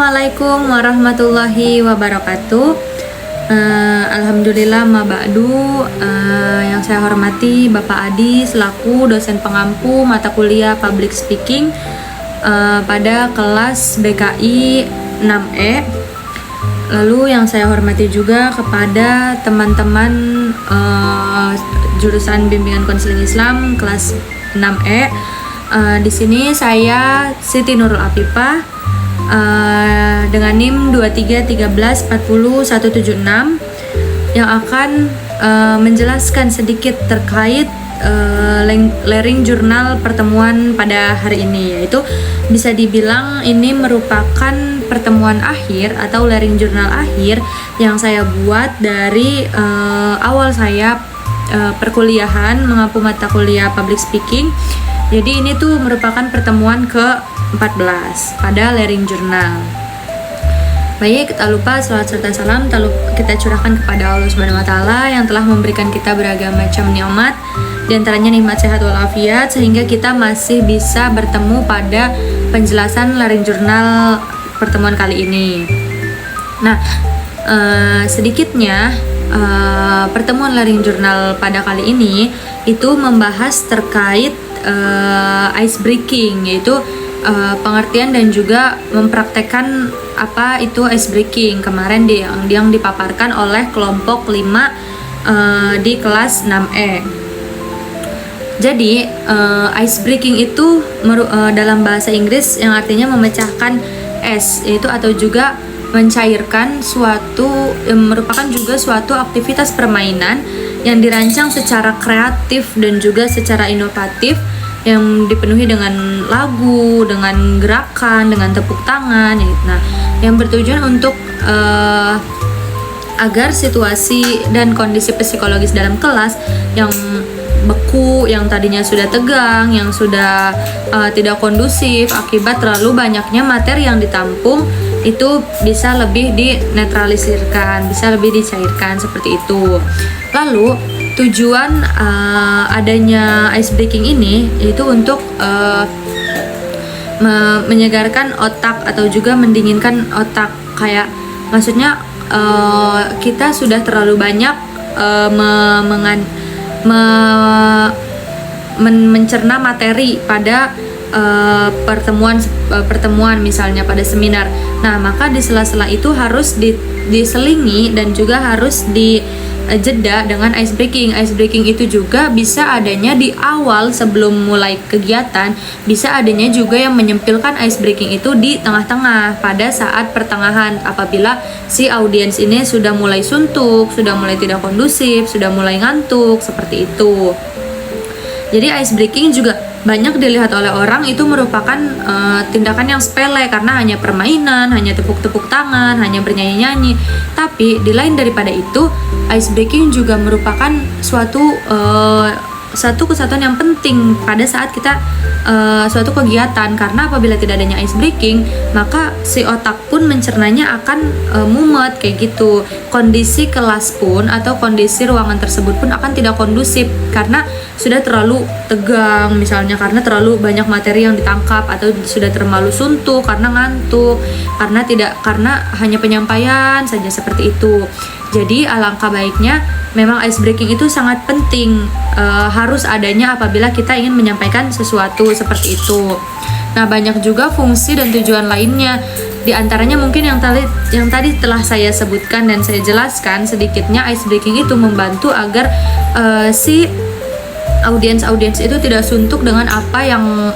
Assalamualaikum warahmatullahi wabarakatuh. Alhamdulillah ma ba'du. Yang saya hormati Bapak Adi selaku dosen pengampu mata kuliah Public Speaking pada kelas BKI 6E. Lalu yang saya hormati juga kepada teman-teman jurusan Bimbingan Konseling Islam kelas 6E. Di sini saya Siti Nurul Afifah dengan NIM 2313400176 yang akan menjelaskan sedikit terkait layering jurnal pertemuan pada hari ini, yaitu bisa dibilang ini merupakan pertemuan akhir atau layering jurnal akhir yang saya buat dari awal saya perkuliahan mengampu mata kuliah Public Speaking. Jadi ini tuh merupakan pertemuan ke-14 pada layering jurnal. Baik, tak lupa salawat serta salam kita curahkan kepada Allah Subhanahu wa taala yang telah memberikan kita beragam macam nikmat, di antaranya nikmat sehat walafiat, sehingga kita masih bisa bertemu pada penjelasan layering jurnal pertemuan kali ini. Nah, sedikitnya pertemuan layering jurnal pada kali ini itu membahas terkait ice breaking, yaitu pengertian dan juga mempraktekkan apa itu ice breaking kemarin yang dipaparkan oleh kelompok 5 di kelas 6E. Jadi ice breaking itu dalam bahasa Inggris yang artinya memecahkan es, yaitu atau juga mencairkan suatu merupakan juga suatu aktivitas permainan yang dirancang secara kreatif dan juga secara inovatif, yang dipenuhi dengan lagu, dengan gerakan, dengan tepuk tangan. Nah, yang bertujuan untuk agar situasi dan kondisi psikologis dalam kelas yang beku, yang tadinya sudah tegang, yang sudah tidak kondusif akibat terlalu banyaknya materi yang ditampung, itu bisa lebih dinetralisirkan, bisa lebih dicairkan seperti itu. Lalu tujuan adanya ice breaking ini yaitu untuk menyegarkan otak atau juga mendinginkan otak. Kayak maksudnya kita sudah terlalu banyak mencerna materi pada pertemuan misalnya pada seminar. Nah, maka di sela-sela itu harus diselingi dan juga harus dijeda dengan ice breaking. Ice breaking itu juga bisa adanya di awal sebelum mulai kegiatan, bisa adanya juga yang menyempilkan ice breaking itu di tengah-tengah pada saat pertengahan, apabila si audiens ini sudah mulai suntuk, sudah mulai tidak kondusif, sudah mulai ngantuk, seperti itu. Jadi ice breaking juga banyak dilihat oleh orang itu merupakan tindakan yang sepele karena hanya permainan, hanya tepuk-tepuk tangan, hanya bernyanyi-nyanyi. Tapi di lain daripada itu, ice breaking juga merupakan satu kesatuan yang penting pada saat kita suatu kegiatan, karena apabila tidak adanya ice breaking, maka si otak pun mencernanya akan mumet kayak gitu. Kondisi kelas pun atau kondisi ruangan tersebut pun akan tidak kondusif karena sudah terlalu tegang misalnya, karena terlalu banyak materi yang ditangkap, atau sudah terlalu suntuk karena ngantuk, karena hanya penyampaian saja, seperti itu. Jadi alangkah baiknya memang ice breaking itu sangat penting, harus adanya apabila kita ingin menyampaikan sesuatu seperti itu. Nah, banyak juga fungsi dan tujuan lainnya. Di antaranya mungkin yang tadi telah saya sebutkan dan saya jelaskan sedikitnya. Ice breaking itu membantu agar si audiens itu tidak suntuk dengan apa yang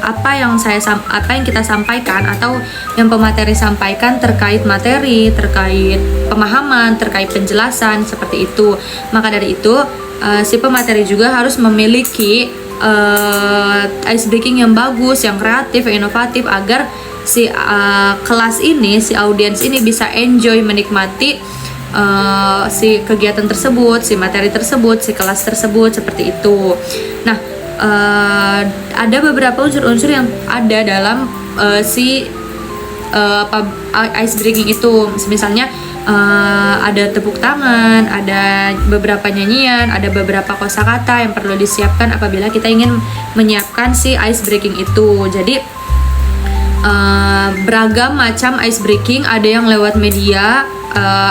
kita sampaikan atau yang pemateri sampaikan terkait materi, terkait pemahaman, terkait penjelasan, seperti itu. Maka dari itu si pemateri juga harus memiliki ice breaking yang bagus, yang kreatif, yang inovatif, agar si kelas ini, si audiens ini bisa enjoy, menikmati si kegiatan tersebut, si materi tersebut, si kelas tersebut, seperti itu. Nah, ada beberapa unsur-unsur yang ada dalam ice breaking itu. Misalnya ada tepuk tangan, ada beberapa nyanyian, ada beberapa kosakata yang perlu disiapkan apabila kita ingin menyiapkan si ice breaking itu. Jadi beragam macam ice breaking, ada yang lewat media,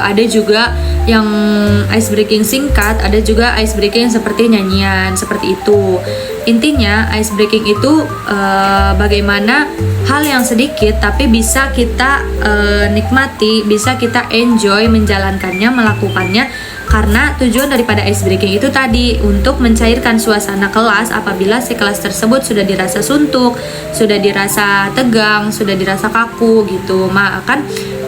ada juga yang ice breaking singkat, ada juga ice breaking seperti nyanyian, seperti itu. Intinya ice breaking itu bagaimana hal yang sedikit tapi bisa kita nikmati, bisa kita enjoy menjalankannya, melakukannya, karena tujuan daripada ice breaking itu tadi untuk mencairkan suasana kelas apabila si kelas tersebut sudah dirasa suntuk, sudah dirasa tegang, sudah dirasa kaku gitu. Akan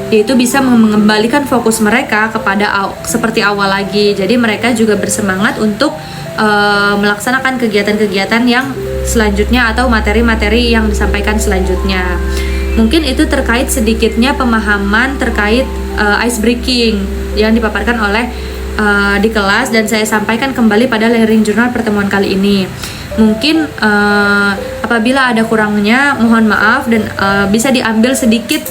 itu bisa mengembalikan fokus mereka kepada seperti awal lagi. Jadi mereka juga bersemangat untuk melaksanakan kegiatan-kegiatan yang selanjutnya atau materi-materi yang disampaikan selanjutnya. Mungkin itu terkait sedikitnya pemahaman terkait ice breaking yang dipaparkan oleh di kelas, dan saya sampaikan kembali pada layering journal pertemuan kali ini. Mungkin apabila ada kurangnya mohon maaf, dan bisa diambil sedikit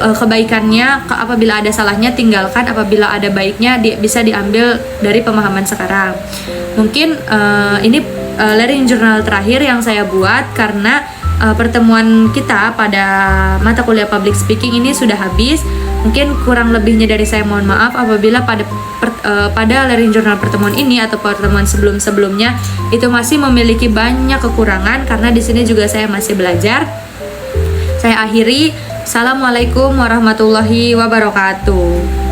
kebaikannya, apabila ada salahnya tinggalkan, apabila ada baiknya bisa diambil dari pemahaman sekarang. Mungkin ini layering journal terakhir yang saya buat karena pertemuan kita pada mata kuliah public speaking ini sudah habis. Mungkin kurang lebihnya dari saya mohon maaf apabila pada layering journal pertemuan ini atau pertemuan sebelum-sebelumnya itu masih memiliki banyak kekurangan, karena di sini juga saya masih belajar. Saya akhiri. Assalamualaikum warahmatullahi wabarakatuh.